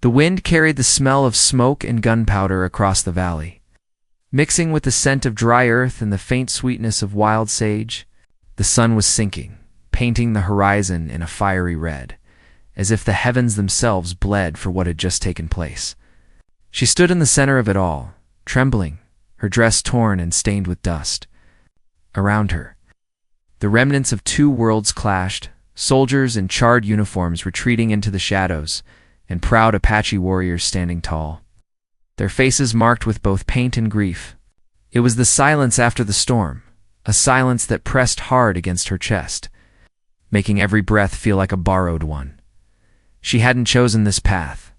The wind carried the smell of smoke and gunpowder across the valley. Mixing with the scent of dry earth and the faint sweetness of wild sage, the sun was sinking, painting the horizon in a fiery red, as if the heavens themselves bled for what had just taken place. She stood in the center of it all, trembling, her dress torn and stained with dust. Around her, the remnants of two worlds clashed, soldiers in charred uniforms retreating into the shadows, and proud Apache warriors standing tall, their faces marked with both paint and grief. It was the silence after the storm, a silence that pressed hard against her chest, making every breath feel like a borrowed one. She hadn't chosen this path.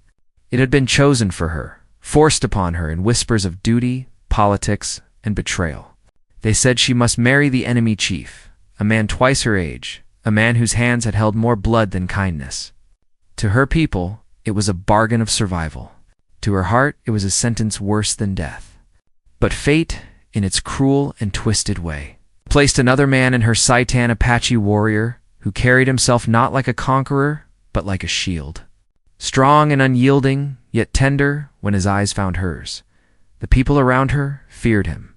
It had been chosen for her, forced upon her in whispers of duty, politics, and betrayal. They said she must marry the enemy chief, a man twice her age, a man whose hands had held more blood than kindness. To her people, it was a bargain of survival. To her heart, it was a sentence worse than death. But fate, in its cruel and twisted way, placed another man in her Saitan Apache warrior who carried himself not like a conqueror, but like a shield. Strong and unyielding, yet tender when his eyes found hers. The people around her feared him.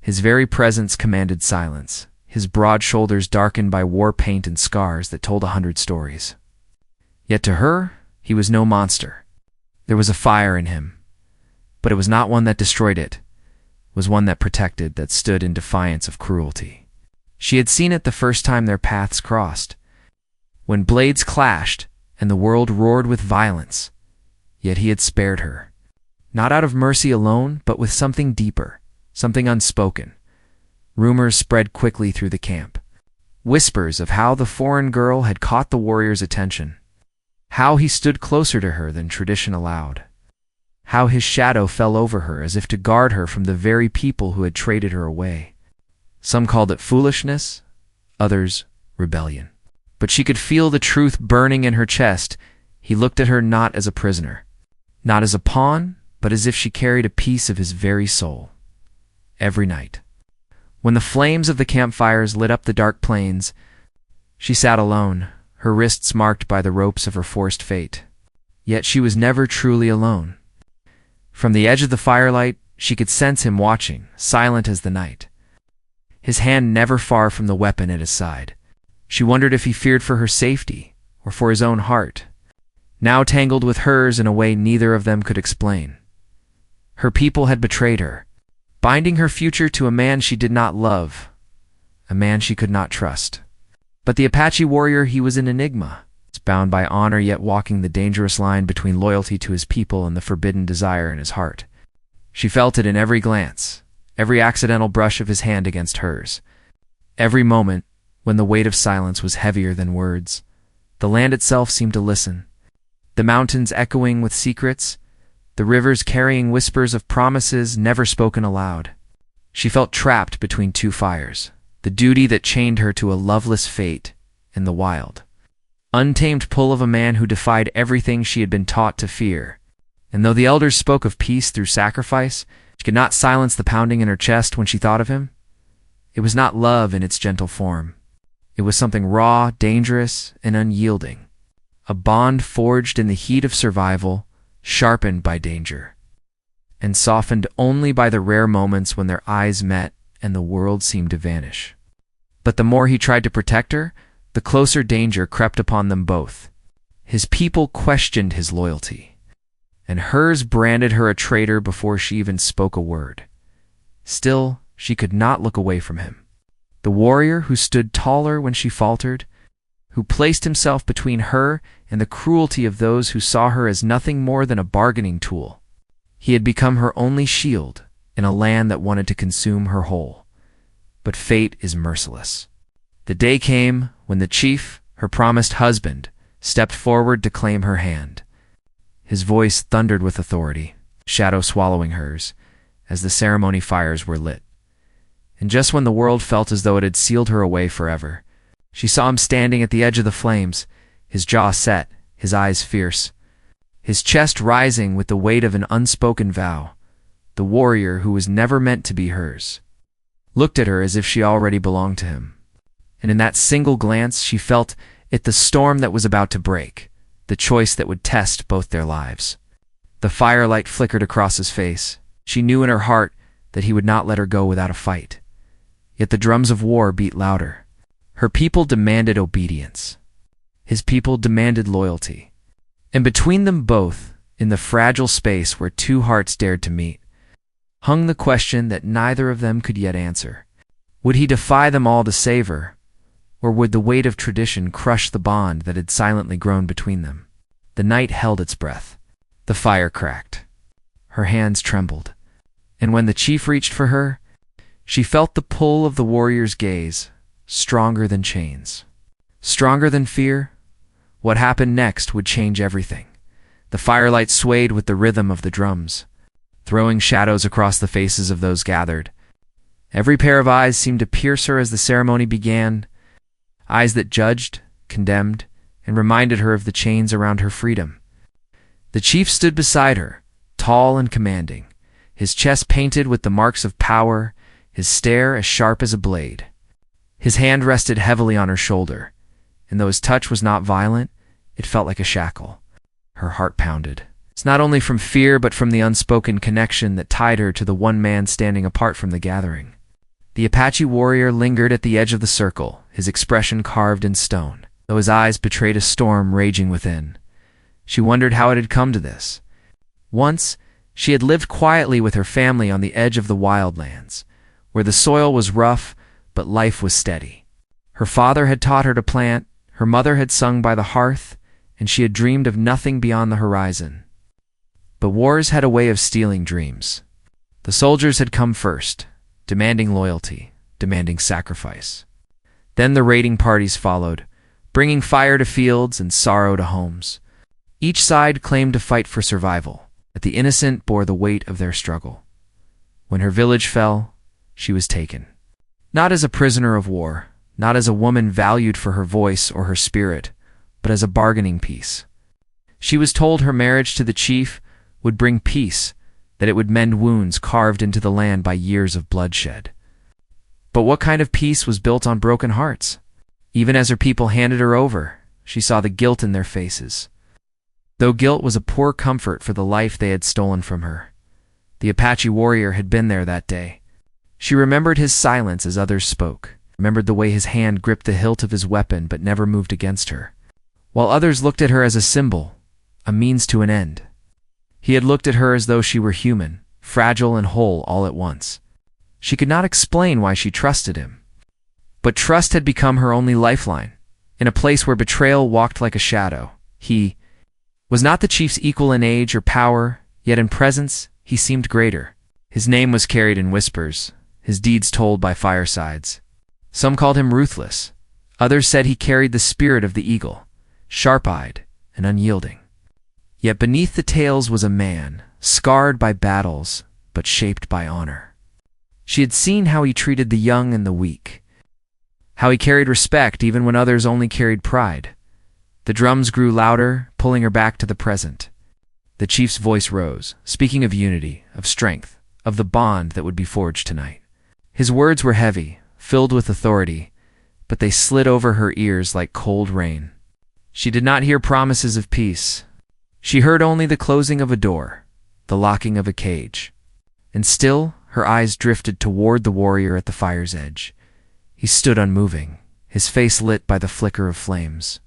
His very presence commanded silence, his broad shoulders darkened by war paint and scars that told 100 stories. Yet to her, he was no monster. There was a fire in him, but it was not one that destroyed it. It was one that protected, that stood in defiance of cruelty. She had seen it the first time their paths crossed, when blades clashed and the world roared with violence. Yet he had spared her, not out of mercy alone, but with something deeper, something unspoken. Rumors spread quickly through the camp. Whispers of how the foreign girl had caught the warrior's attention, how he stood closer to her than tradition allowed, how his shadow fell over her as if to guard her from the very people who had traded her away. Some called it foolishness, others rebellion. But she could feel the truth burning in her chest. He looked at her not as a prisoner, not as a pawn, but as if she carried a piece of his very soul. Every night, when the flames of the campfires lit up the dark plains, she sat alone, her wrists marked by the ropes of her forced fate. Yet she was never truly alone. From the edge of the firelight, she could sense him watching, silent as the night, his hand never far from the weapon at his side. She wondered if he feared for her safety or for his own heart, now tangled with hers in a way neither of them could explain. Her people had betrayed her, binding her future to a man she did not love, a man she could not trust. But the Apache warrior, he was an enigma, bound by honor yet walking the dangerous line between loyalty to his people and the forbidden desire in his heart. She felt it in every glance, every accidental brush of his hand against hers, every moment when the weight of silence was heavier than words. The land itself seemed to listen, the mountains echoing with secrets, the rivers carrying whispers of promises never spoken aloud. She felt trapped between two fires, the duty that chained her to a loveless fate and the wild, untamed pull of a man who defied everything she had been taught to fear. And though the elders spoke of peace through sacrifice, she could not silence the pounding in her chest when she thought of him. It was not love in its gentle form. It was something raw, dangerous, and unyielding, a bond forged in the heat of survival, sharpened by danger, and softened only by the rare moments when their eyes met and the world seemed to vanish. But the more he tried to protect her, the closer danger crept upon them both. His people questioned his loyalty, and hers branded her a traitor before she even spoke a word. Still, she could not look away from him. The warrior who stood taller when she faltered, who placed himself between her and the cruelty of those who saw her as nothing more than a bargaining tool. He had become her only shield in a land that wanted to consume her whole. But fate is merciless. The day came when the chief, her promised husband, stepped forward to claim her hand. His voice thundered with authority, shadow swallowing hers, as the ceremony fires were lit. And just when the world felt as though it had sealed her away forever, she saw him standing at the edge of the flames, his jaw set, his eyes fierce, his chest rising with the weight of an unspoken vow. The warrior who was never meant to be hers looked at her as if she already belonged to him. And in that single glance she felt it, the storm that was about to break, the choice that would test both their lives. The firelight flickered across his face. She knew in her heart that he would not let her go without a fight. Yet the drums of war beat louder. Her people demanded obedience. His people demanded loyalty. And between them both, in the fragile space where two hearts dared to meet, hung the question that neither of them could yet answer. Would he defy them all to save her, or would the weight of tradition crush the bond that had silently grown between them? The night held its breath. The fire cracked. Her hands trembled. And when the chief reached for her, she felt the pull of the warrior's gaze, stronger than chains. Stronger than fear? What happened next would change everything. The firelight swayed with the rhythm of the drums, throwing shadows across the faces of those gathered. Every pair of eyes seemed to pierce her as the ceremony began, eyes that judged, condemned, and reminded her of the chains around her freedom. The chief stood beside her, tall and commanding, his chest painted with the marks of power, his stare as sharp as a blade. His hand rested heavily on her shoulder, and though his touch was not violent, it felt like a shackle. Her heart pounded. It's not only from fear but from the unspoken connection that tied her to the one man standing apart from the gathering. The Apache warrior lingered at the edge of the circle, his expression carved in stone, though his eyes betrayed a storm raging within. She wondered how it had come to this. Once, she had lived quietly with her family on the edge of the wildlands, where the soil was rough but life was steady. Her father had taught her to plant, her mother had sung by the hearth, and she had dreamed of nothing beyond the horizon. But wars had a way of stealing dreams. The soldiers had come first, demanding loyalty, demanding sacrifice. Then the raiding parties followed, bringing fire to fields and sorrow to homes. Each side claimed to fight for survival, but the innocent bore the weight of their struggle. When her village fell, she was taken. Not as a prisoner of war, not as a woman valued for her voice or her spirit, but as a bargaining piece. She was told her marriage to the chief would bring peace, that it would mend wounds carved into the land by years of bloodshed. But what kind of peace was built on broken hearts? Even as her people handed her over, she saw the guilt in their faces. Though guilt was a poor comfort for the life they had stolen from her. The Apache warrior had been there that day. She remembered his silence as others spoke, remembered the way his hand gripped the hilt of his weapon but never moved against her, while others looked at her as a symbol, a means to an end. He had looked at her as though she were human, fragile and whole all at once. She could not explain why she trusted him. But trust had become her only lifeline. In a place where betrayal walked like a shadow, he was not the chief's equal in age or power, yet in presence he seemed greater. His name was carried in whispers, his deeds told by firesides. Some called him ruthless. Others said he carried the spirit of the eagle, sharp-eyed and unyielding. Yet beneath the tales was a man, scarred by battles, but shaped by honor. She had seen how he treated the young and the weak, how he carried respect even when others only carried pride. The drums grew louder, pulling her back to the present. The chief's voice rose, speaking of unity, of strength, of the bond that would be forged tonight. His words were heavy, filled with authority, but they slid over her ears like cold rain. She did not hear promises of peace. She heard only the closing of a door, the locking of a cage. And still, her eyes drifted toward the warrior at the fire's edge. He stood unmoving, his face lit by the flicker of flames.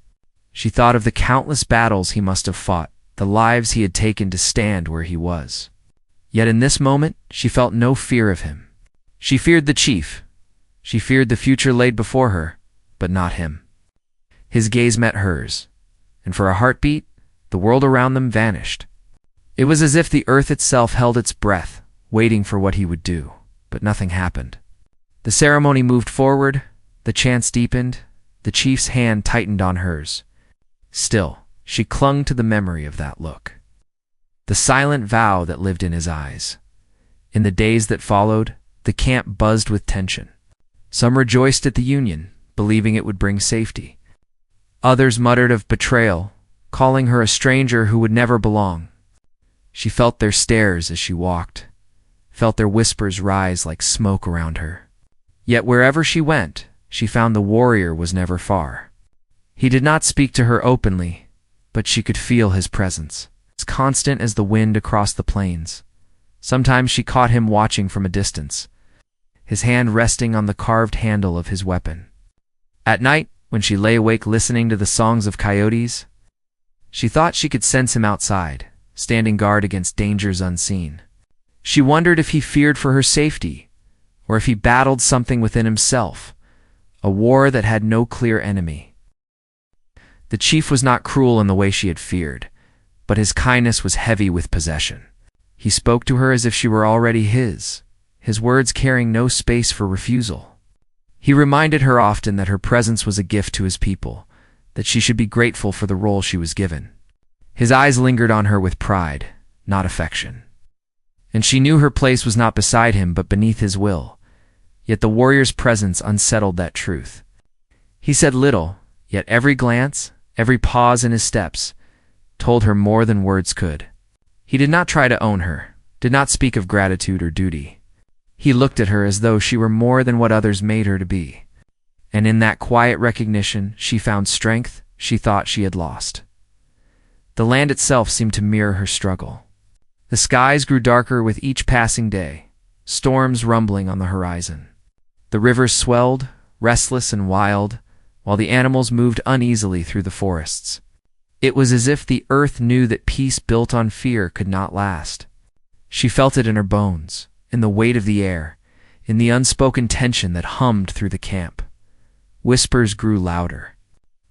She thought of the countless battles he must have fought, the lives he had taken to stand where he was. Yet in this moment, she felt no fear of him. She feared the chief. She feared the future laid before her, but not him. His gaze met hers, and for a heartbeat, the world around them vanished. It was as if the earth itself held its breath, waiting for what he would do, but nothing happened. The ceremony moved forward, the chants deepened, the chief's hand tightened on hers. Still, she clung to the memory of that look, the silent vow that lived in his eyes. In the days that followed, the camp buzzed with tension. Some rejoiced at the union, believing it would bring safety. Others muttered of betrayal, calling her a stranger who would never belong. She felt their stares as she walked, felt their whispers rise like smoke around her. Yet wherever she went, she found the warrior was never far. He did not speak to her openly, but she could feel his presence, as constant as the wind across the plains. Sometimes she caught him watching from a distance, his hand resting on the carved handle of his weapon. At night, when she lay awake listening to the songs of coyotes, she thought she could sense him outside, standing guard against dangers unseen. She wondered if he feared for her safety, or if he battled something within himself, a war that had no clear enemy. The chief was not cruel in the way she had feared, but his kindness was heavy with possession. He spoke to her as if she were already his words carrying no space for refusal. He reminded her often that her presence was a gift to his people, that she should be grateful for the role she was given. His eyes lingered on her with pride, not affection. And she knew her place was not beside him but beneath his will, yet the warrior's presence unsettled that truth. He said little, yet every glance, every pause in his steps, told her more than words could. He did not try to own her, did not speak of gratitude or duty. He looked at her as though she were more than what others made her to be, and in that quiet recognition she found strength she thought she had lost. The land itself seemed to mirror her struggle. The skies grew darker with each passing day, storms rumbling on the horizon. The rivers swelled, restless and wild, while the animals moved uneasily through the forests. It was as if the earth knew that peace built on fear could not last. She felt it in her bones, in the weight of the air, in the unspoken tension that hummed through the camp. Whispers grew louder.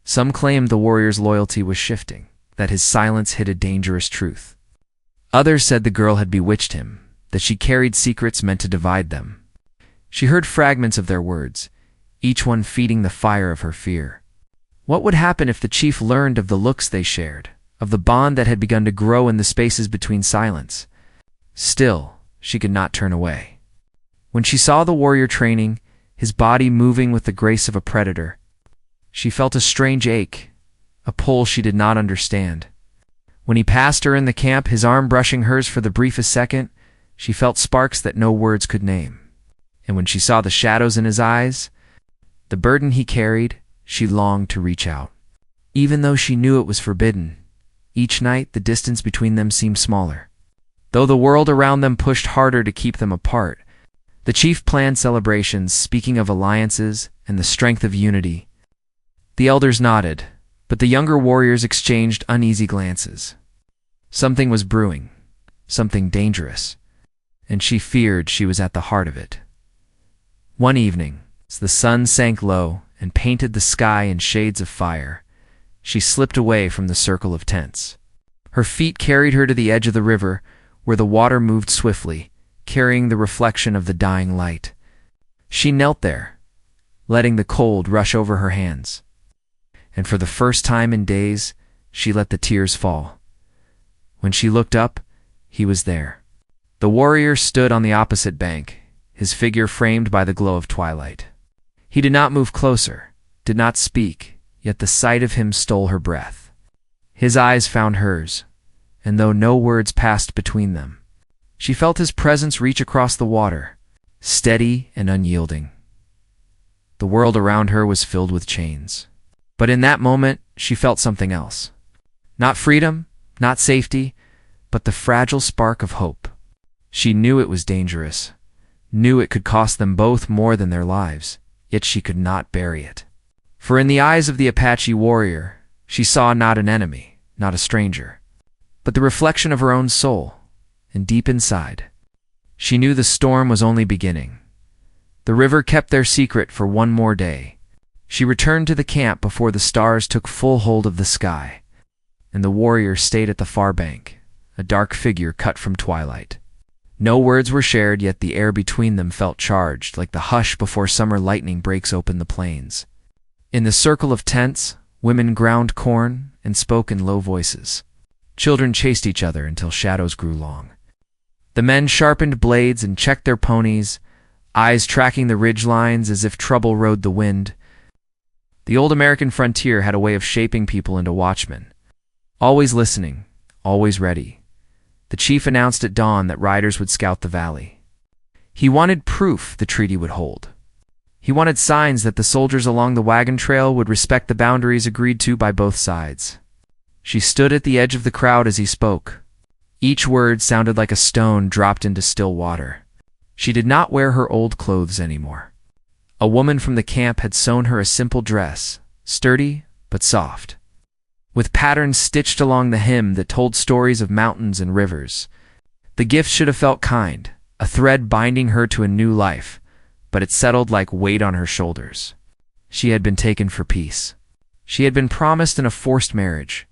Some claimed the warrior's loyalty was shifting, that his silence hid a dangerous truth. Others said the girl had bewitched him, that she carried secrets meant to divide them. She heard fragments of their words, each one feeding the fire of her fear. What would happen if the chief learned of the looks they shared, of the bond that had begun to grow in the spaces between silence? Still, she could not turn away. When she saw the warrior training, his body moving with the grace of a predator, she felt a strange ache, a pull she did not understand. When he passed her in the camp, his arm brushing hers for the briefest second, she felt sparks that no words could name. And when she saw the shadows in his eyes, the burden he carried, she longed to reach out. Even though she knew it was forbidden, each night the distance between them seemed smaller. Though the world around them pushed harder to keep them apart, the chief planned celebrations, speaking of alliances and the strength of unity. The elders nodded, but the younger warriors exchanged uneasy glances. Something was brewing, something dangerous, and she feared she was at the heart of it. One evening, as the sun sank low and painted the sky in shades of fire, she slipped away from the circle of tents. Her feet carried her to the edge of the river, where the water moved swiftly, carrying the reflection of the dying light. She knelt there, letting the cold rush over her hands. And for the first time in days, she let the tears fall. When she looked up, he was there. The warrior stood on the opposite bank, his figure framed by the glow of twilight. He did not move closer, did not speak, yet the sight of him stole her breath. His eyes found hers, and though no words passed between them, she felt his presence reach across the water, steady and unyielding. The world around her was filled with chains. But in that moment, she felt something else. Not freedom, not safety, but the fragile spark of hope. She knew it was dangerous, knew it could cost them both more than their lives, yet she could not bury it. For in the eyes of the Apache warrior, she saw not an enemy, not a stranger, but the reflection of her own soul, and deep inside, she knew the storm was only beginning. The river kept their secret for one more day. She returned to the camp before the stars took full hold of the sky, and the warrior stayed at the far bank, a dark figure cut from twilight. No words were shared, yet the air between them felt charged, like the hush before summer lightning breaks open the plains. In the circle of tents, women ground corn and spoke in low voices. Children chased each other until shadows grew long. The men sharpened blades and checked their ponies, eyes tracking the ridge lines as if trouble rode the wind. The old American frontier had a way of shaping people into watchmen, always listening, always ready. The chief announced at dawn that riders would scout the valley. He wanted proof the treaty would hold. He wanted signs that the soldiers along the wagon trail would respect the boundaries agreed to by both sides. She stood at the edge of the crowd as he spoke. Each word sounded like a stone dropped into still water. She did not wear her old clothes anymore. A woman from the camp had sewn her a simple dress, sturdy but soft, with patterns stitched along the hem that told stories of mountains and rivers. The gift should have felt kind, a thread binding her to a new life, but it settled like weight on her shoulders. She had been taken for peace. She had been promised in a forced marriage.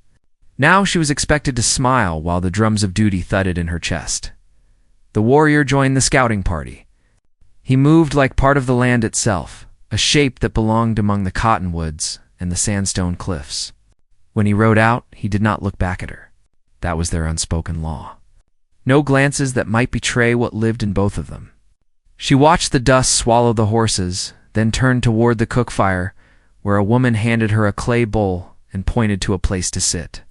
Now she was expected to smile while the drums of duty thudded in her chest. The warrior joined the scouting party. He moved like part of the land itself, a shape that belonged among the cottonwoods and the sandstone cliffs. When he rode out, he did not look back at her. That was their unspoken law. No glances that might betray what lived in both of them. She watched the dust swallow the horses, then turned toward the cook fire, where a woman handed her a clay bowl and pointed to a place to sit.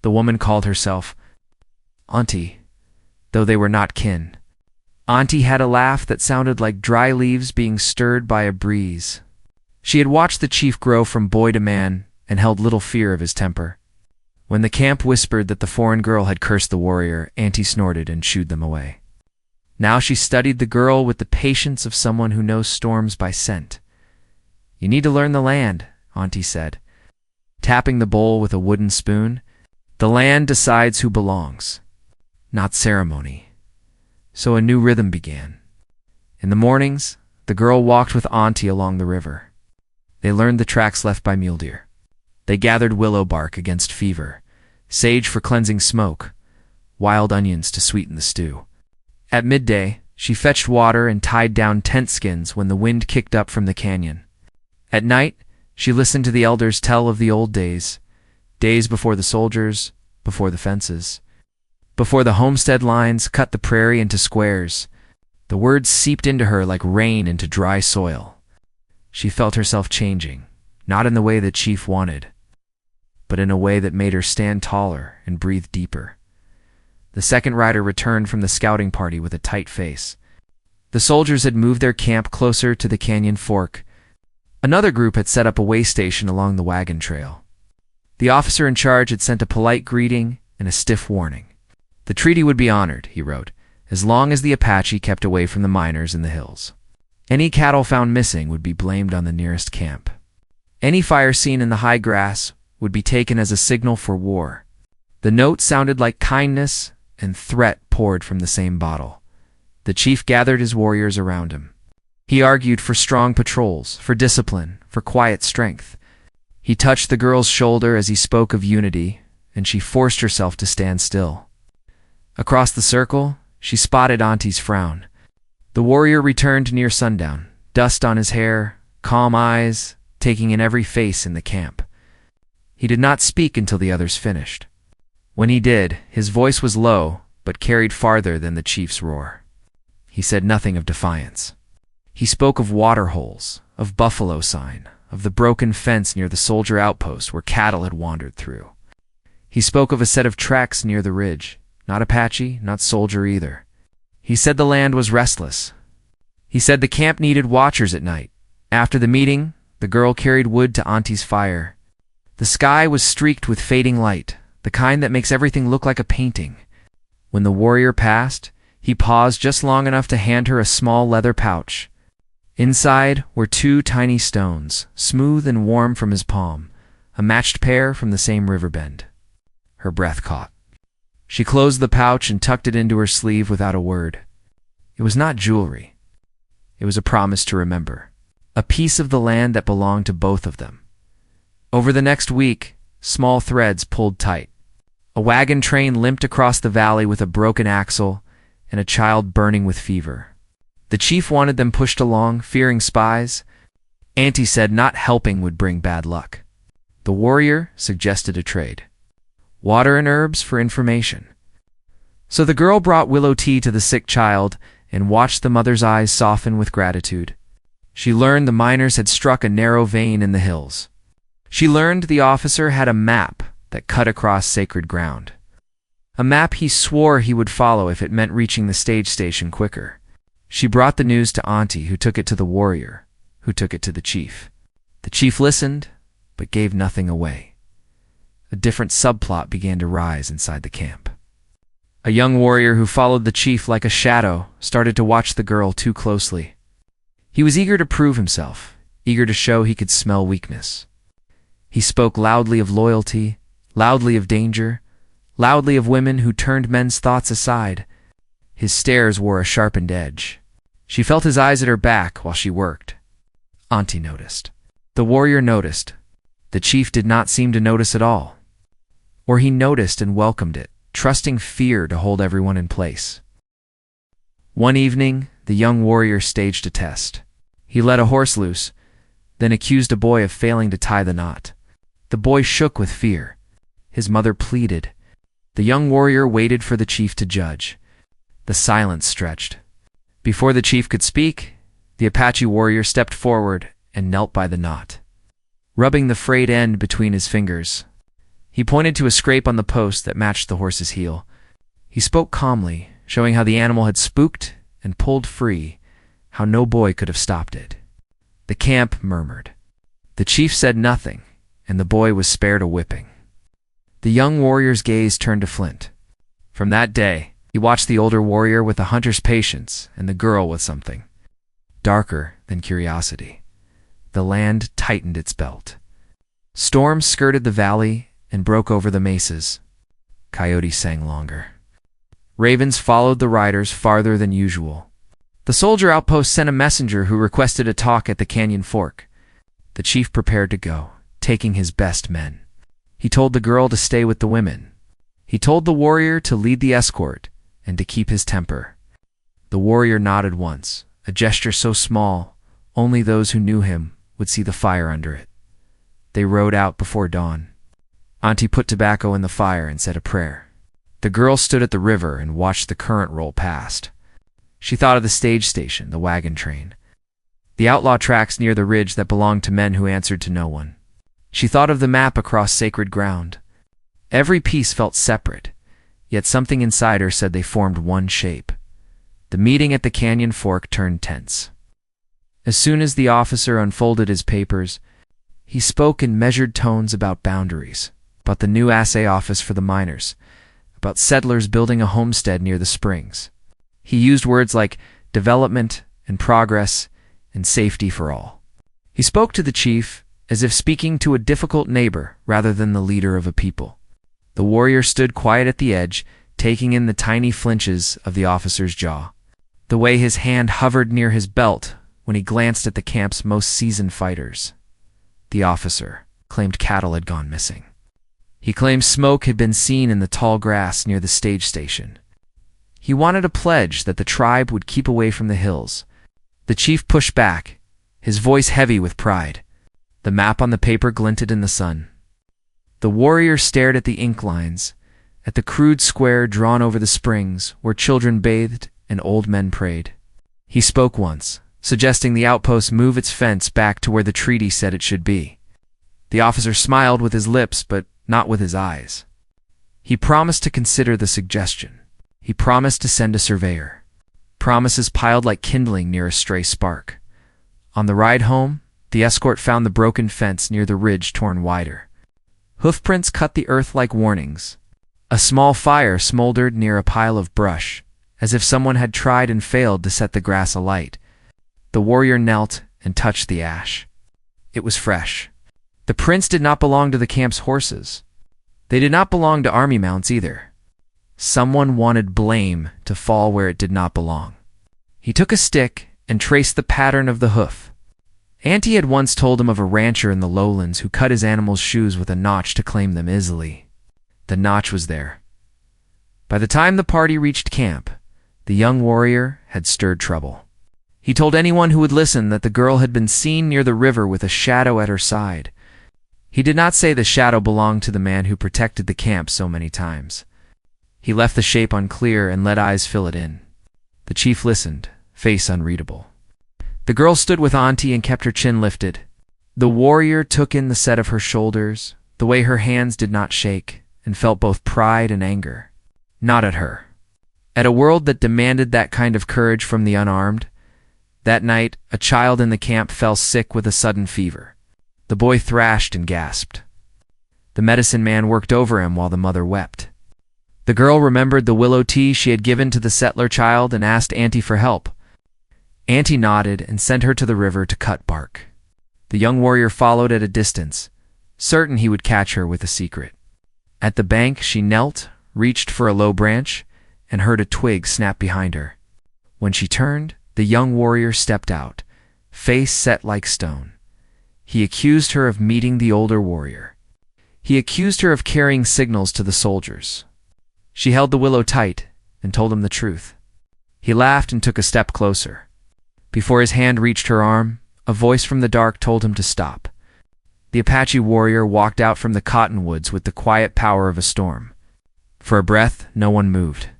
The woman called herself Auntie, though they were not kin. Auntie had a laugh that sounded like dry leaves being stirred by a breeze. She had watched the chief grow from boy to man and held little fear of his temper. When the camp whispered that the foreign girl had cursed the warrior, Auntie snorted and shooed them away. Now she studied the girl with the patience of someone who knows storms by scent. "You need to learn the land," Auntie said, tapping the bowl with a wooden spoon. "The land decides who belongs, not ceremony." So a new rhythm began. In the mornings, the girl walked with Auntie along the river. They learned the tracks left by mule deer. They gathered willow bark against fever, sage for cleansing smoke, wild onions to sweeten the stew. At midday, she fetched water and tied down tent skins when the wind kicked up from the canyon. At night, she listened to the elders tell of the old days, days before the soldiers, before the fences, before the homestead lines cut the prairie into squares. The words seeped into her like rain into dry soil. She felt herself changing, not in the way that Chief wanted, but in a way that made her stand taller and breathe deeper. The second rider returned from the scouting party with a tight face. The soldiers had moved their camp closer to the canyon fork. Another group had set up a way station along the wagon trail. The officer in charge had sent a polite greeting and a stiff warning. The treaty would be honored, he wrote, as long as the Apache kept away from the miners in the hills. Any cattle found missing would be blamed on the nearest camp. Any fire seen in the high grass would be taken as a signal for war. The note sounded like kindness and threat poured from the same bottle. The chief gathered his warriors around him. He argued for strong patrols, for discipline, for quiet strength. He touched the girl's shoulder as he spoke of unity, and she forced herself to stand still. Across the circle, she spotted Auntie's frown. The warrior returned near sundown, dust on his hair, calm eyes, taking in every face in the camp. He did not speak until the others finished. When he did, his voice was low, but carried farther than the chief's roar. He said nothing of defiance. He spoke of water holes, of buffalo sign, of the broken fence near the soldier outpost where cattle had wandered through. He spoke of a set of tracks near the ridge, not Apache, not soldier either. He said the land was restless. He said the camp needed watchers at night. After the meeting, the girl carried wood to Auntie's fire. The sky was streaked with fading light, the kind that makes everything look like a painting. When the warrior passed, he paused just long enough to hand her a small leather pouch. Inside were 2 tiny stones, smooth and warm from his palm, a matched pair from the same river bend. Her breath caught. She closed the pouch and tucked it into her sleeve without a word. It was not jewelry. It was a promise to remember, a piece of the land that belonged to both of them. Over the next week, small threads pulled tight. A wagon train limped across the valley with a broken axle and a child burning with fever. The chief wanted them pushed along, fearing spies. Auntie said not helping would bring bad luck. The warrior suggested a trade. Water and herbs for information. So the girl brought willow tea to the sick child and watched the mother's eyes soften with gratitude. She learned the miners had struck a narrow vein in the hills. She learned the officer had a map that cut across sacred ground. A map he swore he would follow if it meant reaching the stage station quicker. She brought the news to Auntie, who took it to the warrior, who took it to the chief. The chief listened, but gave nothing away. a different subplot began to rise inside the camp. A young warrior who followed the chief like a shadow started to watch the girl too closely. He was eager to prove himself, eager to show he could smell weakness. He spoke loudly of loyalty, loudly of danger, loudly of women who turned men's thoughts aside. His stares wore a sharpened edge. She felt his eyes at her back while she worked. Auntie noticed. The warrior noticed. The chief did not seem to notice at all. Or he noticed and welcomed it, trusting fear to hold everyone in place. One evening, the young warrior staged a test. He let a horse loose, then accused a boy of failing to tie the knot. The boy shook with fear. His mother pleaded. The young warrior waited for the chief to judge. The silence stretched. Before the chief could speak, the Apache warrior stepped forward and knelt by the knot, rubbing the frayed end between his fingers. He pointed to a scrape on the post that matched the horse's heel. He spoke calmly, showing how the animal had spooked and pulled free, how no boy could have stopped it. The camp murmured. The chief said nothing, and the boy was spared a whipping. The young warrior's gaze turned to flint. From that day, he watched the older warrior with a hunter's patience and the girl with something darker than curiosity. The land tightened its belt. Storms skirted the valley and broke over the mesas. Coyotes sang longer. Ravens followed the riders farther than usual. The soldier outpost sent a messenger who requested a talk at the canyon fork. The chief prepared to go, taking his best men. He told the girl to stay with the women. He told the warrior to lead the escort and to keep his temper. The warrior nodded once, a gesture so small, only those who knew him would see the fire under it. They rode out before dawn. Auntie put tobacco in the fire and said a prayer. The girl stood at the river and watched the current roll past. She thought of the stage station, the wagon train, the outlaw tracks near the ridge that belonged to men who answered to no one. She thought of the map across sacred ground. Every piece felt separate, yet something inside her said they formed one shape. The meeting at the canyon fork turned tense. As soon as the officer unfolded his papers, he spoke in measured tones about boundaries, about the new assay office for the miners, about settlers building a homestead near the springs. He used words like development and progress and safety for all. He spoke to the chief as if speaking to a difficult neighbor rather than the leader of a people. The warrior stood quiet at the edge, taking in the tiny flinches of the officer's jaw, the way his hand hovered near his belt when he glanced at the camp's most seasoned fighters. The officer claimed cattle had gone missing. He claimed smoke had been seen in the tall grass near the stage station. He wanted a pledge that the tribe would keep away from the hills. The chief pushed back, his voice heavy with pride. The map on the paper glinted in the sun. The warrior stared at the ink lines, at the crude square drawn over the springs where children bathed and old men prayed. He spoke once, suggesting the outpost move its fence back to where the treaty said it should be. The officer smiled with his lips, but not with his eyes. He promised to consider the suggestion. He promised to send a surveyor. Promises piled like kindling near a stray spark. On the ride home, the escort found the broken fence near the ridge torn wider. Hoofprints cut the earth like warnings. A small fire smoldered near a pile of brush, as if someone had tried and failed to set the grass alight. The warrior knelt and touched the ash. It was fresh. The prints did not belong to the camp's horses. They did not belong to army mounts either. Someone wanted blame to fall where it did not belong. He took a stick and traced the pattern of the hoof. Auntie had once told him of a rancher in the lowlands who cut his animals' shoes with a notch to claim them easily. The notch was there. By the time the party reached camp, the young warrior had stirred trouble. He told anyone who would listen that the girl had been seen near the river with a shadow at her side. He did not say the shadow belonged to the man who protected the camp so many times. He left the shape unclear and let eyes fill it in. The chief listened, face unreadable. The girl stood with Auntie and kept her chin lifted. The warrior took in the set of her shoulders, the way her hands did not shake, and felt both pride and anger. Not at her. At a world that demanded that kind of courage from the unarmed. That night, a child in the camp fell sick with a sudden fever. The boy thrashed and gasped. The medicine man worked over him while the mother wept. The girl remembered the willow tea she had given to the settler child and asked Auntie for help. Auntie nodded and sent her to the river to cut bark. The young warrior followed at a distance, certain he would catch her with a secret. At the bank she knelt, reached for a low branch, and heard a twig snap behind her. When she turned, the young warrior stepped out, face set like stone. He accused her of meeting the older warrior. He accused her of carrying signals to the soldiers. She held the willow tight and told him the truth. He laughed and took a step closer. Before his hand reached her arm, a voice from the dark told him to stop. The Apache warrior walked out from the cottonwoods with the quiet power of a storm. For a breath, no one moved.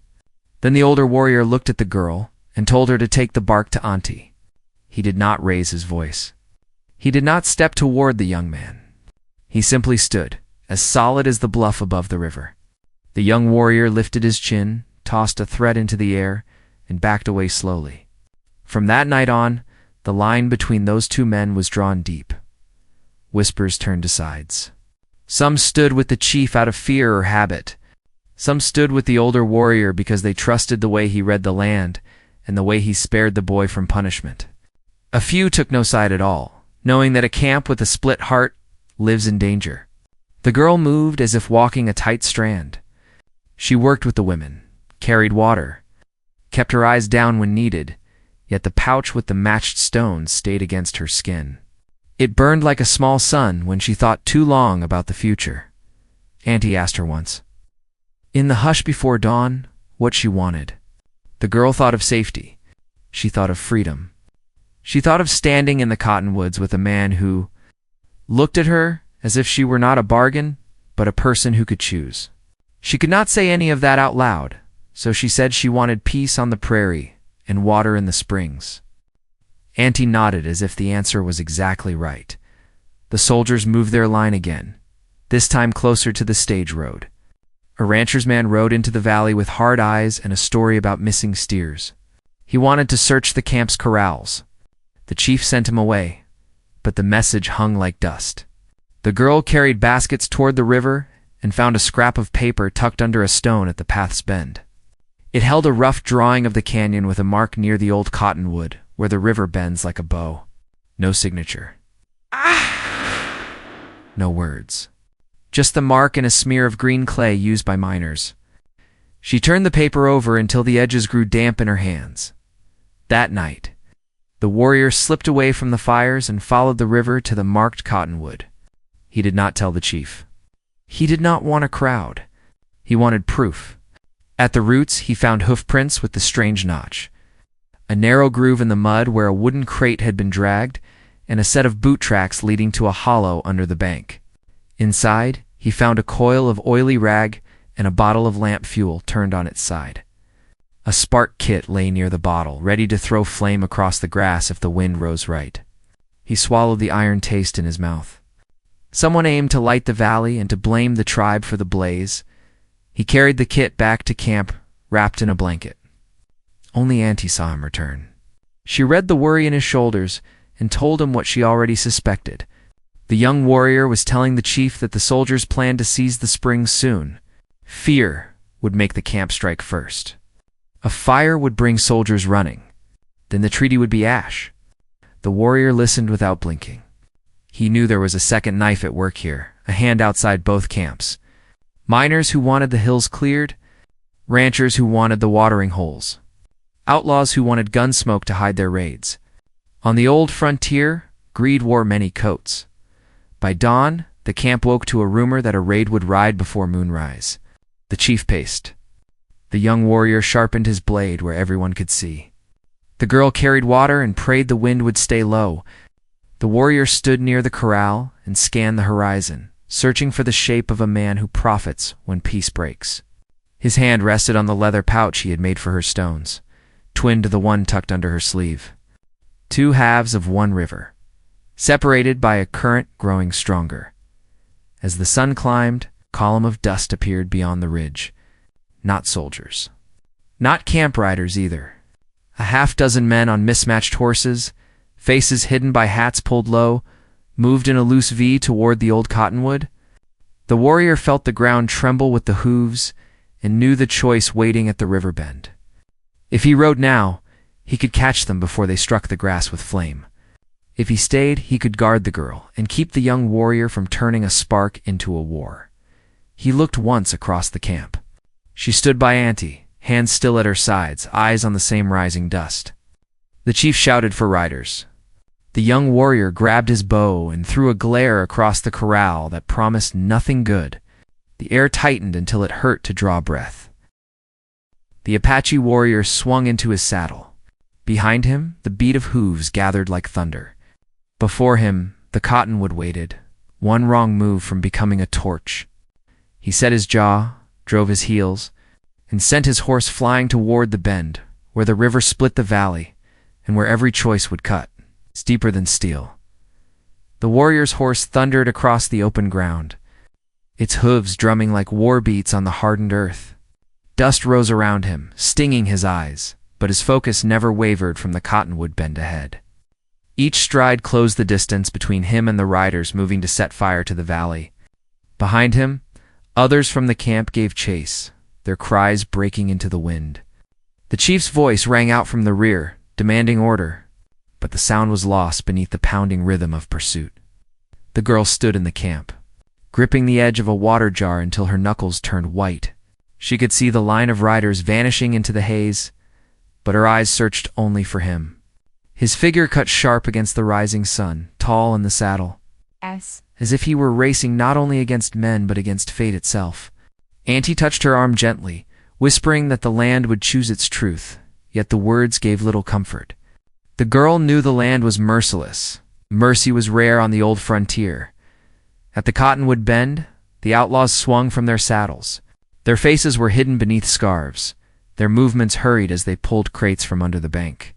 Then the older warrior looked at the girl and told her to take the bark to Auntie. He did not raise his voice. He did not step toward the young man. He simply stood, as solid as the bluff above the river. The young warrior lifted his chin, tossed a thread into the air, and backed away slowly. From that night on, the line between those two men was drawn deep. Whispers turned to sides. Some stood with the chief out of fear or habit. Some stood with the older warrior because they trusted the way he read the land and the way he spared the boy from punishment. A few took no side at all, knowing that a camp with a split heart lives in danger. The girl moved as if walking a tight strand. She worked with the women, carried water, kept her eyes down when needed, yet the pouch with the matched stones stayed against her skin. It burned like a small sun when she thought too long about the future. Auntie asked her once, in the hush before dawn, what she wanted. The girl thought of safety. She thought of freedom. She thought of standing in the cottonwoods with a man who looked at her as if she were not a bargain, but a person who could choose. She could not say any of that out loud, so she said she wanted peace on the prairie and water in the springs. Auntie nodded as if the answer was exactly right. The soldiers moved their line again, this time closer to the stage road. A rancher's man rode into the valley with hard eyes and a story about missing steers. He wanted to search the camp's corrals. The chief sent him away, but the message hung like dust. The girl carried baskets toward the river and found a scrap of paper tucked under a stone at the path's bend. It held a rough drawing of the canyon with a mark near the old cottonwood, where the river bends like a bow. No signature. No words. Just the mark and a smear of green clay used by miners. She turned the paper over until the edges grew damp in her hands. That night, the warrior slipped away from the fires and followed the river to the marked cottonwood. He did not tell the chief. He did not want a crowd. He wanted proof. At the roots, he found hoof prints with the strange notch, a narrow groove in the mud where a wooden crate had been dragged, and a set of boot tracks leading to a hollow under the bank. Inside, he found a coil of oily rag and a bottle of lamp fuel turned on its side. A spark kit lay near the bottle, ready to throw flame across the grass if the wind rose right. He swallowed the iron taste in his mouth. Someone aimed to light the valley and to blame the tribe for the blaze. He carried the kit back to camp, wrapped in a blanket. Only Auntie saw him return. She read the worry in his shoulders and told him what she already suspected. The young warrior was telling the chief that the soldiers planned to seize the springs soon. Fear would make the camp strike first. A fire would bring soldiers running. Then the treaty would be ash. The warrior listened without blinking. He knew there was a second knife at work here, a hand outside both camps. Miners who wanted the hills cleared, ranchers who wanted the watering holes, outlaws who wanted gun smoke to hide their raids. On the old frontier, greed wore many coats. By dawn, the camp woke to a rumor that a raid would ride before moonrise. The chief paced. The young warrior sharpened his blade where everyone could see. The girl carried water and prayed the wind would stay low. The warrior stood near the corral and scanned the horizon, searching for the shape of a man who profits when peace breaks. His hand rested on the leather pouch he had made for her stones, twin to the one tucked under her sleeve. Two halves of one river, separated by a current growing stronger. As the sun climbed, a column of dust appeared beyond the ridge. Not soldiers. Not camp riders either. A half-dozen men on mismatched horses, faces hidden by hats pulled low, moved in a loose V toward the old cottonwood. The warrior felt the ground tremble with the hooves and knew the choice waiting at the river bend. If he rode now, he could catch them before they struck the grass with flame. If he stayed, he could guard the girl and keep the young warrior from turning a spark into a war. He looked once across the camp. She stood by Auntie, hands still at her sides, eyes on the same rising dust. The chief shouted for riders. The young warrior grabbed his bow and threw a glare across the corral that promised nothing good. The air tightened until it hurt to draw breath. The Apache warrior swung into his saddle. Behind him, the beat of hooves gathered like thunder. Before him, the cottonwood waited, one wrong move from becoming a torch. He set his jaw, drove his heels, and sent his horse flying toward the bend, where the river split the valley, and where every choice would cut, steeper than steel. The warrior's horse thundered across the open ground, its hooves drumming like war beats on the hardened earth. Dust rose around him, stinging his eyes, but his focus never wavered from the cottonwood bend ahead. Each stride closed the distance between him and the riders moving to set fire to the valley. Behind him, others from the camp gave chase, their cries breaking into the wind. The chief's voice rang out from the rear, demanding order, but the sound was lost beneath the pounding rhythm of pursuit. The girl stood in the camp, gripping the edge of a water jar until her knuckles turned white. She could see the line of riders vanishing into the haze, but her eyes searched only for him. His figure cut sharp against the rising sun, tall in the saddle, as if he were racing not only against men but against fate itself. Auntie touched her arm gently, whispering that the land would choose its truth, yet the words gave little comfort. The girl knew the land was merciless. Mercy was rare on the old frontier. At the cottonwood bend, the outlaws swung from their saddles. Their faces were hidden beneath scarves, their movements hurried as they pulled crates from under the bank.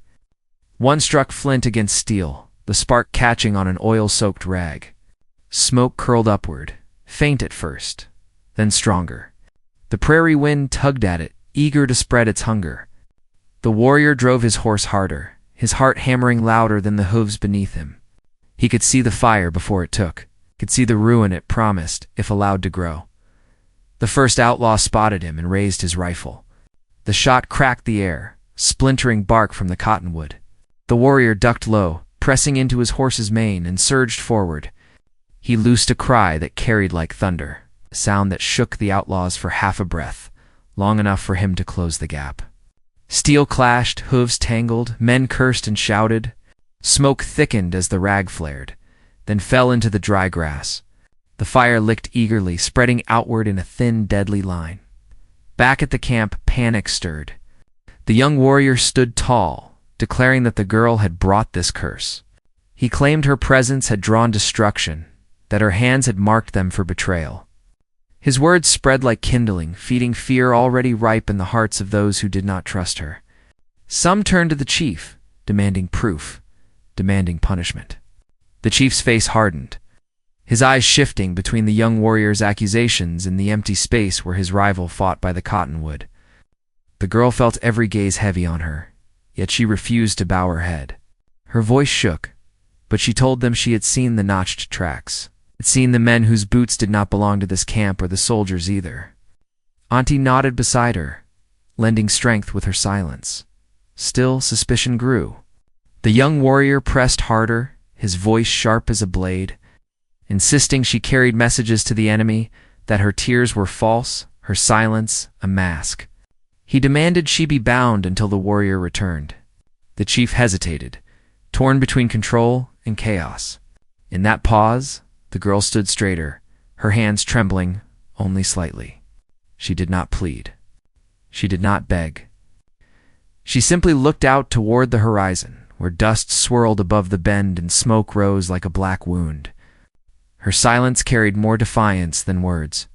One struck flint against steel, the spark catching on an oil-soaked rag. Smoke curled upward, faint at first, then stronger. The prairie wind tugged at it, eager to spread its hunger. The warrior drove his horse harder, his heart hammering louder than the hooves beneath him. He could see the fire before it took, could see the ruin it promised if allowed to grow. The first outlaw spotted him and raised his rifle. The shot cracked the air, splintering bark from the cottonwood. The warrior ducked low, pressing into his horse's mane, and surged forward. He loosed a cry that carried like thunder, a sound that shook the outlaws for half a breath, long enough for him to close the gap. Steel clashed, hooves tangled, men cursed and shouted. Smoke thickened as the rag flared, then fell into the dry grass. The fire licked eagerly, spreading outward in a thin, deadly line. Back at the camp, panic stirred. The young warrior stood tall, declaring that the girl had brought this curse. He claimed her presence had drawn destruction, that her hands had marked them for betrayal. His words spread like kindling, feeding fear already ripe in the hearts of those who did not trust her. Some turned to the chief, demanding proof, demanding punishment. The chief's face hardened, his eyes shifting between the young warrior's accusations and the empty space where his rival fought by the cottonwood. The girl felt every gaze heavy on her, yet she refused to bow her head. Her voice shook, but she told them she had seen the notched tracks, had seen the men whose boots did not belong to this camp or the soldiers either. Auntie nodded beside her, lending strength with her silence. Still, suspicion grew. The young warrior pressed harder, his voice sharp as a blade, insisting she carried messages to the enemy, that her tears were false, her silence a mask. He demanded she be bound until the warrior returned. The chief hesitated, torn between control and chaos. In that pause, the girl stood straighter, her hands trembling only slightly. She did not plead. She did not beg. She simply looked out toward the horizon, where dust swirled above the bend and smoke rose like a black wound. Her silence carried more defiance than words.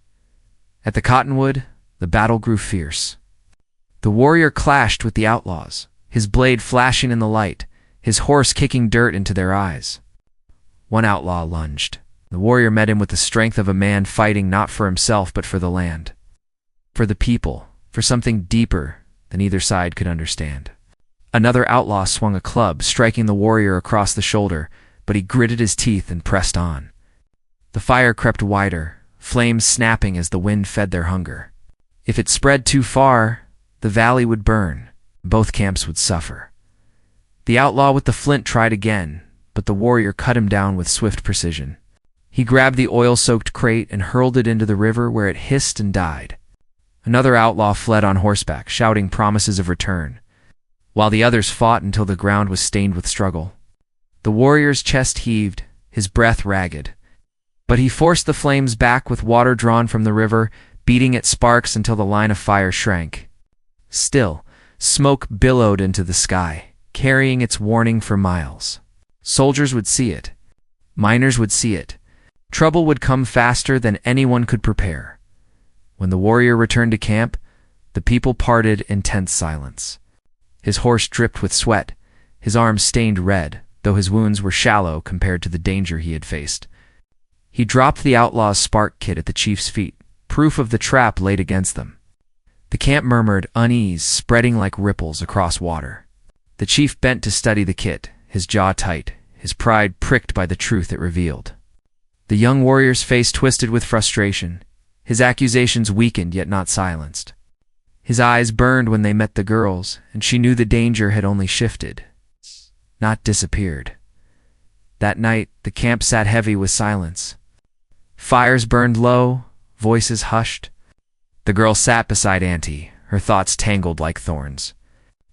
At the cottonwood, the battle grew fierce. The warrior clashed with the outlaws, his blade flashing in the light, his horse kicking dirt into their eyes. One outlaw lunged. The warrior met him with the strength of a man fighting not for himself but for the land, for the people, for something deeper than either side could understand. Another outlaw swung a club, striking the warrior across the shoulder, but he gritted his teeth and pressed on. The fire crept wider, flames snapping as the wind fed their hunger. If it spread too far, the valley would burn. Both camps would suffer. The outlaw with the flint tried again, but the warrior cut him down with swift precision. He grabbed the oil-soaked crate and hurled it into the river, where it hissed and died. Another outlaw fled on horseback, shouting promises of return, while the others fought until the ground was stained with struggle. The warrior's chest heaved, his breath ragged, but he forced the flames back with water drawn from the river, beating at sparks until the line of fire shrank. Still, smoke billowed into the sky, carrying its warning for miles. Soldiers would see it. Miners would see it. Trouble would come faster than anyone could prepare. When the warrior returned to camp, the people parted in tense silence. His horse dripped with sweat, his arms stained red, though his wounds were shallow compared to the danger he had faced. He dropped the outlaw's spark kit at the chief's feet, proof of the trap laid against them. The camp murmured, unease spreading like ripples across water. The chief bent to study the kit, his jaw tight, his pride pricked by the truth it revealed. The young warrior's face twisted with frustration, his accusations weakened yet not silenced. His eyes burned when they met the girl's, and she knew the danger had only shifted, not disappeared. That night, the camp sat heavy with silence. Fires burned low, voices hushed. The girl sat beside Auntie, her thoughts tangled like thorns.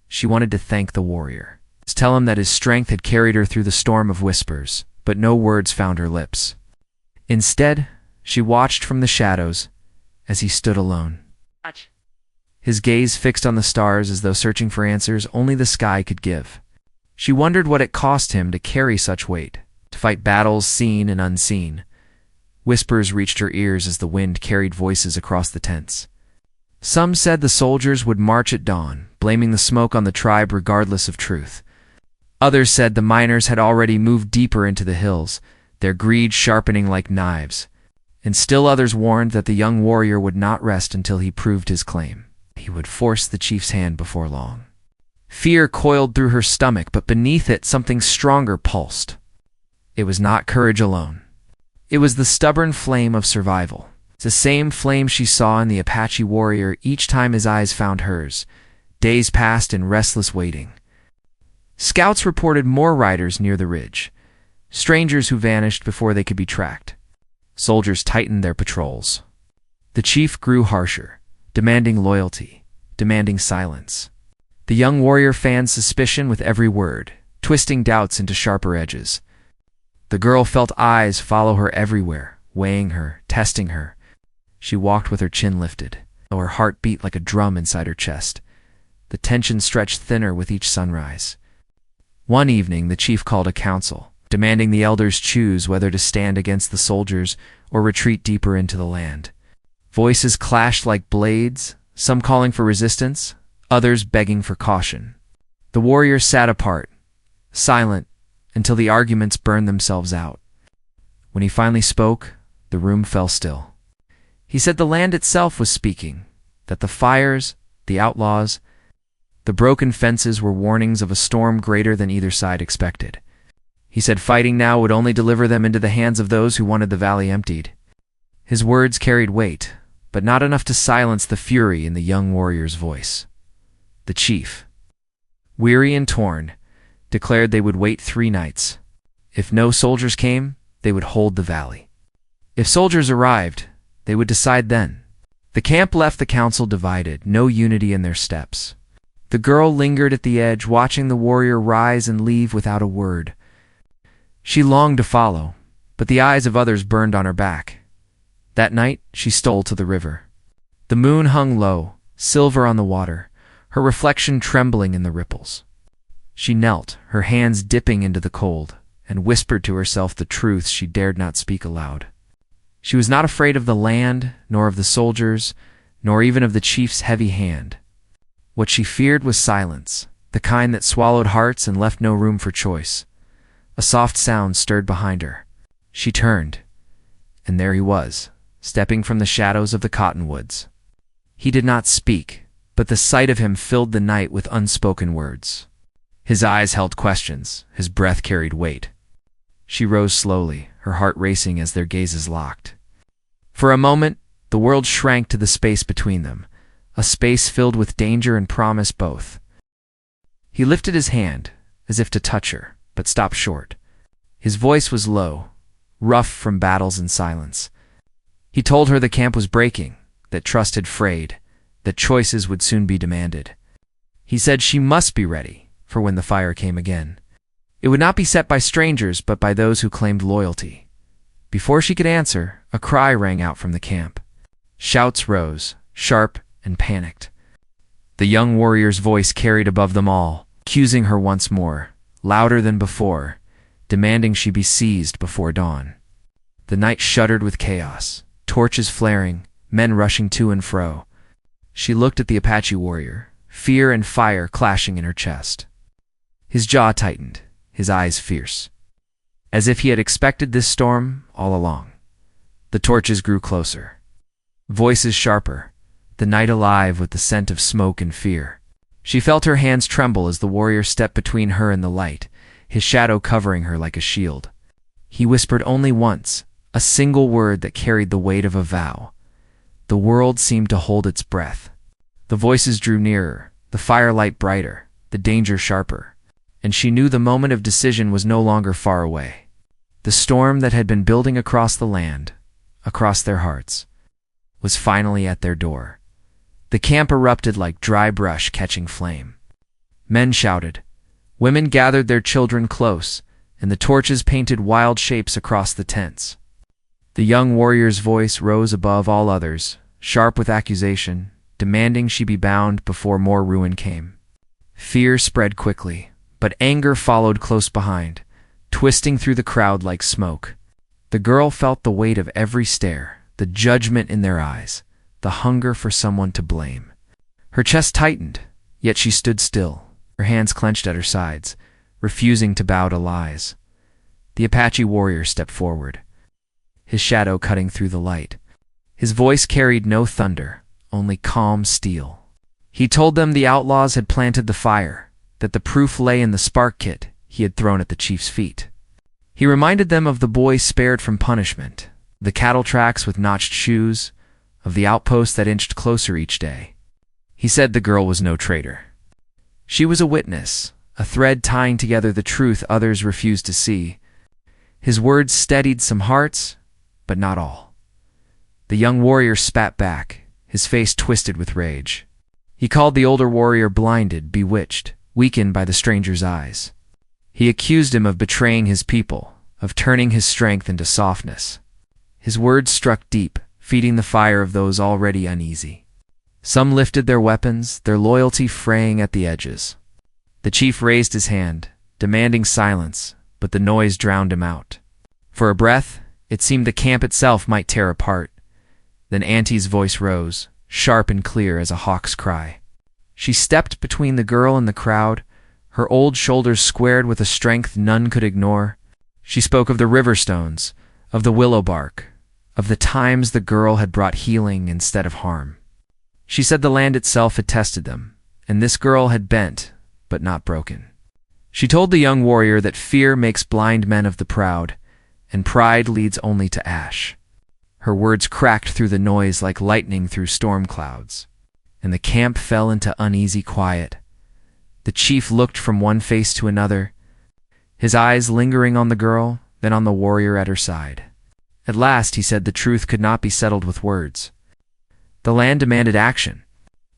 She wanted to thank the warrior, to tell him that his strength had carried her through the storm of whispers, but no words found her lips. Instead, she watched from the shadows as he stood alone. His gaze fixed on the stars as though searching for answers only the sky could give. She wondered what it cost him to carry such weight, to fight battles seen and unseen. Whispers reached her ears as the wind carried voices across the tents. Some said the soldiers would march at dawn, blaming the smoke on the tribe regardless of truth. Others said the miners had already moved deeper into the hills, their greed sharpening like knives. And still others warned that the young warrior would not rest until he proved his claim. He would force the chief's hand before long. Fear coiled through her stomach, but beneath it something stronger pulsed. It was not courage alone. It was the stubborn flame of survival. It's the same flame she saw in the Apache warrior each time his eyes found hers. Days passed in restless waiting. Scouts reported more riders near the ridge, strangers who vanished before they could be tracked. Soldiers tightened their patrols. The chief grew harsher, demanding loyalty, demanding silence. The young warrior fanned suspicion with every word, twisting doubts into sharper edges. The girl felt eyes follow her everywhere, weighing her, testing her. She walked with her chin lifted, though her heart beat like a drum inside her chest. The tension stretched thinner with each sunrise. One evening, the chief called a council, demanding the elders choose whether to stand against the soldiers or retreat deeper into the land. Voices clashed like blades, some calling for resistance, others begging for caution. The warriors sat apart, silent, until the arguments burned themselves out. When he finally spoke, the room fell still. He said the land itself was speaking, that the fires, the outlaws, the broken fences were warnings of a storm greater than either side expected. He said fighting now would only deliver them into the hands of those who wanted the valley emptied. His words carried weight, but not enough to silence the fury in the young warrior's voice. The chief, weary and torn, declared they would wait 3 nights. If no soldiers came, they would hold the valley. If soldiers arrived, they would decide then. The camp left the council divided, no unity in their steps. The girl lingered at the edge, watching the warrior rise and leave without a word. She longed to follow, but the eyes of others burned on her back. That night, she stole to the river. The moon hung low, silver on the water, her reflection trembling in the ripples. She knelt, her hands dipping into the cold, and whispered to herself the truths she dared not speak aloud. She was not afraid of the land, nor of the soldiers, nor even of the chief's heavy hand. What she feared was silence, the kind that swallowed hearts and left no room for choice. A soft sound stirred behind her. She turned, and there he was, stepping from the shadows of the cottonwoods. He did not speak, but the sight of him filled the night with unspoken words. His eyes held questions, his breath carried weight. She rose slowly, her heart racing as their gazes locked. For a moment, the world shrank to the space between them, a space filled with danger and promise both. He lifted his hand, as if to touch her, but stopped short. His voice was low, rough from battles and silence. He told her the camp was breaking, that trust had frayed, that choices would soon be demanded. He said she must be ready for when the fire came again. It would not be set by strangers, but by those who claimed loyalty. Before she could answer, a cry rang out from the camp. Shouts rose, sharp and panicked. The young warrior's voice carried above them all, accusing her once more, louder than before, demanding she be seized before dawn. The night shuddered with chaos, torches flaring, men rushing to and fro. She looked at the Apache warrior, fear and fire clashing in her chest. His jaw tightened, his eyes fierce, as if he had expected this storm all along. The torches grew closer, voices sharper, the night alive with the scent of smoke and fear. She felt her hands tremble as the warrior stepped between her and the light, his shadow covering her like a shield. He whispered only once, a single word that carried the weight of a vow. The world seemed to hold its breath. The voices drew nearer, the firelight brighter, the danger sharper, and she knew the moment of decision was no longer far away. The storm that had been building across the land, across their hearts, was finally at their door. The camp erupted like dry brush catching flame. Men shouted. Women gathered their children close, and the torches painted wild shapes across the tents. The young warrior's voice rose above all others, sharp with accusation, demanding she be bound before more ruin came. Fear spread quickly, but anger followed close behind, twisting through the crowd like smoke. The girl felt the weight of every stare, the judgment in their eyes, the hunger for someone to blame. Her chest tightened, yet she stood still, her hands clenched at her sides, refusing to bow to lies. The Apache warrior stepped forward, his shadow cutting through the light. His voice carried no thunder, only calm steel. He told them the outlaws had planted the fire, that the proof lay in the spark kit he had thrown at the chief's feet. He reminded them of the boy spared from punishment, the cattle tracks with notched shoes, of the outpost that inched closer each day. He said the girl was no traitor. She was a witness, a thread tying together the truth others refused to see. His words steadied some hearts, but not all. The young warrior spat back, his face twisted with rage. He called the older warrior blinded, bewitched, weakened by the stranger's eyes. He accused him of betraying his people, of turning his strength into softness. His words struck deep, feeding the fire of those already uneasy. Some lifted their weapons, their loyalty fraying at the edges. The chief raised his hand, demanding silence, but the noise drowned him out. For a breath, it seemed the camp itself might tear apart. Then Auntie's voice rose, sharp and clear as a hawk's cry. She stepped between the girl and the crowd, her old shoulders squared with a strength none could ignore. She spoke of the river stones, of the willow bark, of the times the girl had brought healing instead of harm. She said the land itself had tested them, and this girl had bent, but not broken. She told the young warrior that fear makes blind men of the proud, and pride leads only to ash. Her words cracked through the noise like lightning through storm clouds, and the camp fell into uneasy quiet. The chief looked from one face to another, his eyes lingering on the girl, then on the warrior at her side. At last he said the truth could not be settled with words. The land demanded action.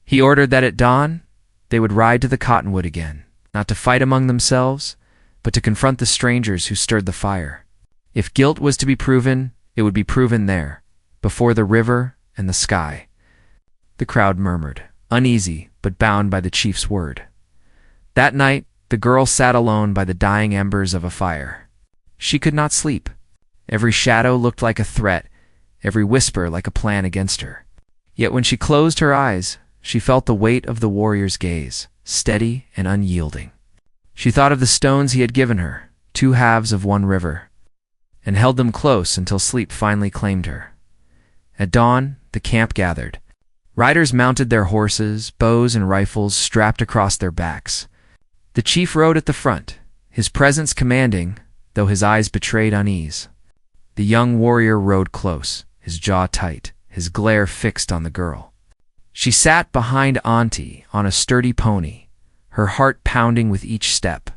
He ordered that at dawn, they would ride to the cottonwood again, not to fight among themselves, but to confront the strangers who stirred the fire. If guilt was to be proven, it would be proven there, before the river and the sky. The crowd murmured, uneasy but bound by the chief's word. That night, the girl sat alone by the dying embers of a fire. She could not sleep. Every shadow looked like a threat, every whisper like a plan against her. Yet when she closed her eyes, she felt the weight of the warrior's gaze, steady and unyielding. She thought of the stones he had given her, 2 halves of one river, and held them close until sleep finally claimed her. At dawn, the camp gathered. Riders mounted their horses, bows and rifles strapped across their backs. The chief rode at the front, his presence commanding, though his eyes betrayed unease. The young warrior rode close, his jaw tight, his glare fixed on the girl. She sat behind Auntie on a sturdy pony, her heart pounding with each step.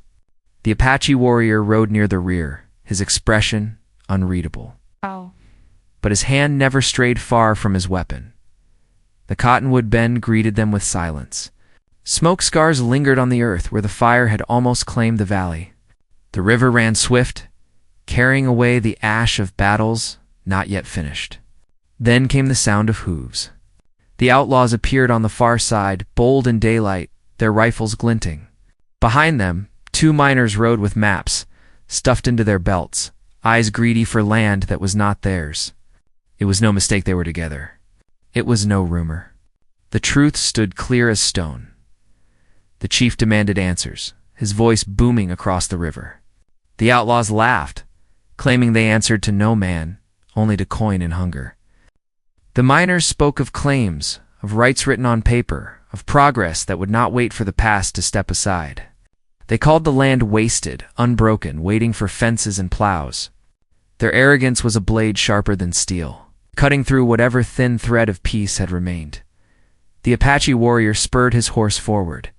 The Apache warrior rode near the rear, his expression unreadable. Oh. But his hand never strayed far from his weapon. The cottonwood bend greeted them with silence. Smoke scars lingered on the earth where the fire had almost claimed the valley. The river ran swift, carrying away the ash of battles not yet finished. Then came the sound of hooves. The outlaws appeared on the far side, bold in daylight, their rifles glinting. Behind them, 2 miners rode with maps, stuffed into their belts, eyes greedy for land that was not theirs. It was no mistake they were together. It was no rumor. The truth stood clear as stone. The chief demanded answers, his voice booming across the river. The outlaws laughed, claiming they answered to no man, only to coin and hunger. The miners spoke of claims, of rights written on paper, of progress that would not wait for the past to step aside. They called the land wasted, unbroken, waiting for fences and plows. Their arrogance was a blade sharper than steel, cutting through whatever thin thread of peace had remained. The Apache warrior spurred his horse forward,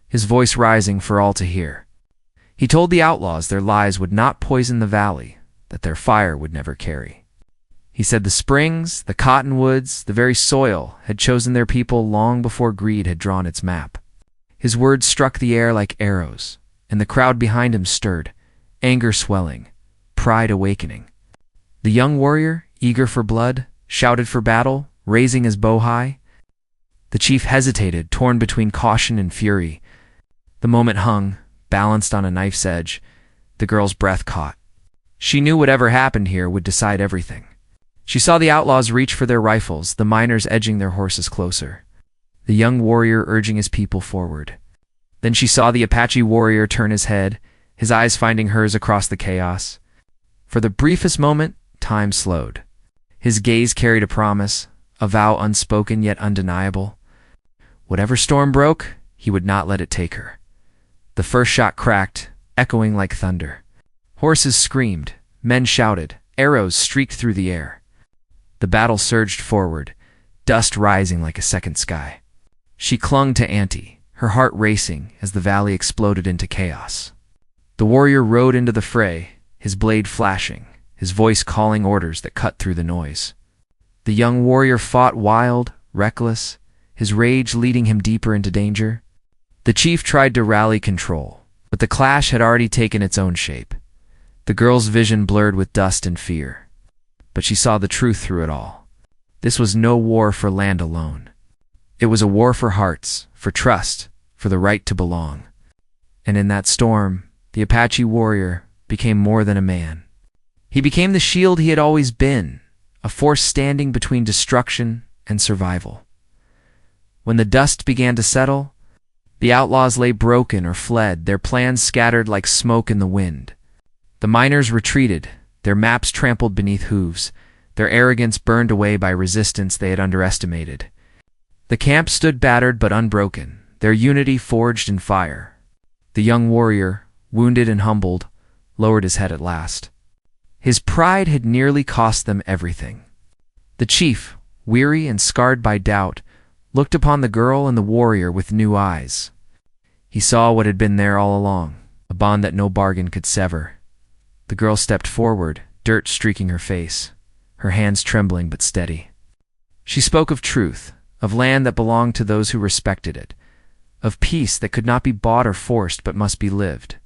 his voice rising for all to hear. He told the outlaws their lies would not poison the valley, that their fire would never carry. He said the springs, the cottonwoods, the very soil had chosen their people long before greed had drawn its map. His words struck the air like arrows, and the crowd behind him stirred, anger swelling, pride awakening. The young warrior, eager for blood, shouted for battle, raising his bow high. The chief hesitated, torn between caution and fury. The moment hung, balanced on a knife's edge. The girl's breath caught. She knew whatever happened here would decide everything. She saw the outlaws reach for their rifles, the miners edging their horses closer, the young warrior urging his people forward. Then she saw the Apache warrior turn his head, his eyes finding hers across the chaos. For the briefest moment, time slowed. His gaze carried a promise, a vow unspoken yet undeniable. Whatever storm broke, he would not let it take her. The first shot cracked, echoing like thunder. Horses screamed, men shouted, arrows streaked through the air. The battle surged forward, dust rising like a second sky. She clung to Auntie, her heart racing as the valley exploded into chaos. The warrior rode into the fray, his blade flashing, his voice calling orders that cut through the noise. The young warrior fought wild, reckless, his rage leading him deeper into danger. The chief tried to rally control, but the clash had already taken its own shape. The girl's vision blurred with dust and fear. But she saw the truth through it all. This was no war for land alone. It was a war for hearts, for trust, for the right to belong. And in that storm, the Apache warrior became more than a man. He became the shield he had always been, a force standing between destruction and survival. When the dust began to settle, the outlaws lay broken or fled, their plans scattered like smoke in the wind. The miners retreated, their maps trampled beneath hooves, their arrogance burned away by resistance they had underestimated. The camp stood battered but unbroken, their unity forged in fire. The young warrior, wounded and humbled, lowered his head at last. His pride had nearly cost them everything. The chief, weary and scarred by doubt, looked upon the girl and the warrior with new eyes. He saw what had been there all along, a bond that no bargain could sever. The girl stepped forward, dirt streaking her face, her hands trembling but steady. She spoke of truth, of land that belonged to those who respected it, of peace that could not be bought or forced but must be lived.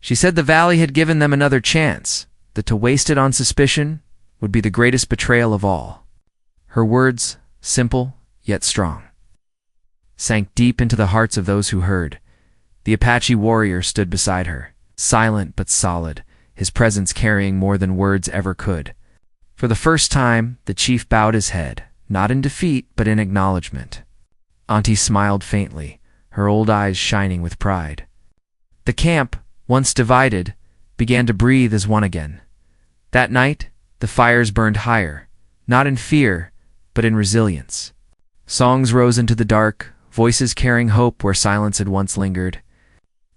She said the valley had given them another chance, that to waste it on suspicion would be the greatest betrayal of all. Her words, simple yet strong, sank deep into the hearts of those who heard. The Apache warrior stood beside her, silent but solid, his presence carrying more than words ever could. For the first time, the chief bowed his head, not in defeat but in acknowledgement. Auntie smiled faintly, her old eyes shining with pride. The camp, once divided, began to breathe as one again. That night, the fires burned higher, not in fear, but in resilience. Songs rose into the dark, voices carrying hope where silence had once lingered.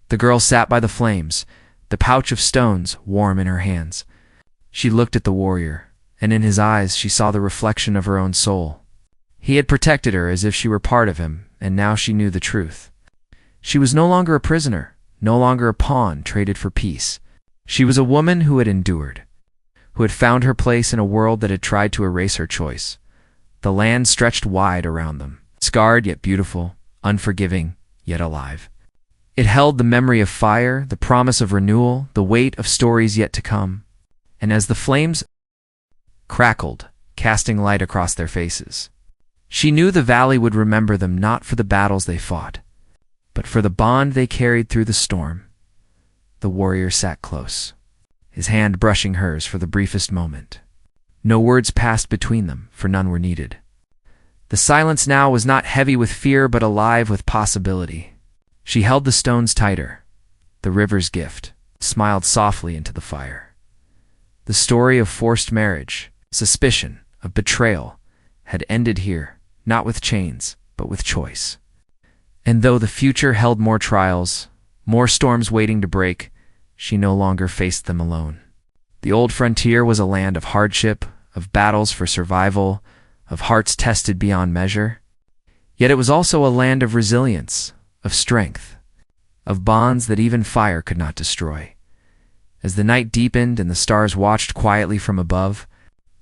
The girl sat by the flames, the pouch of stones warm in her hands. She looked at the warrior, and in his eyes she saw the reflection of her own soul. He had protected her as if she were part of him, and now she knew the truth. She was no longer a prisoner, no longer a pawn traded for peace. She was a woman who had endured, who had found her place in a world that had tried to erase her choice. The land stretched wide around them, scarred yet beautiful, unforgiving yet alive. It held the memory of fire, the promise of renewal, the weight of stories yet to come. And as the flames crackled, casting light across their faces, she knew the valley would remember them not for the battles they fought, but for the bond they carried through the storm. The warrior sat close, his hand brushing hers for the briefest moment. No words passed between them, for none were needed. The silence now was not heavy with fear, but alive with possibility. She held the stones tighter, the river's gift, smiled softly into the fire. The story of forced marriage, suspicion, of betrayal, had ended here, not with chains, but with choice. And though the future held more trials, more storms waiting to break, she no longer faced them alone. The old frontier was a land of hardship, of battles for survival, of hearts tested beyond measure. Yet it was also a land of resilience, of strength, of bonds that even fire could not destroy. As the night deepened and the stars watched quietly from above,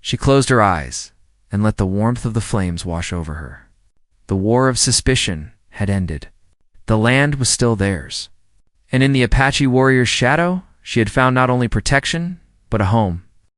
she closed her eyes and let the warmth of the flames wash over her. The war of suspicion had ended. The land was still theirs. And in the Apache warrior's shadow, she had found not only protection, but a home.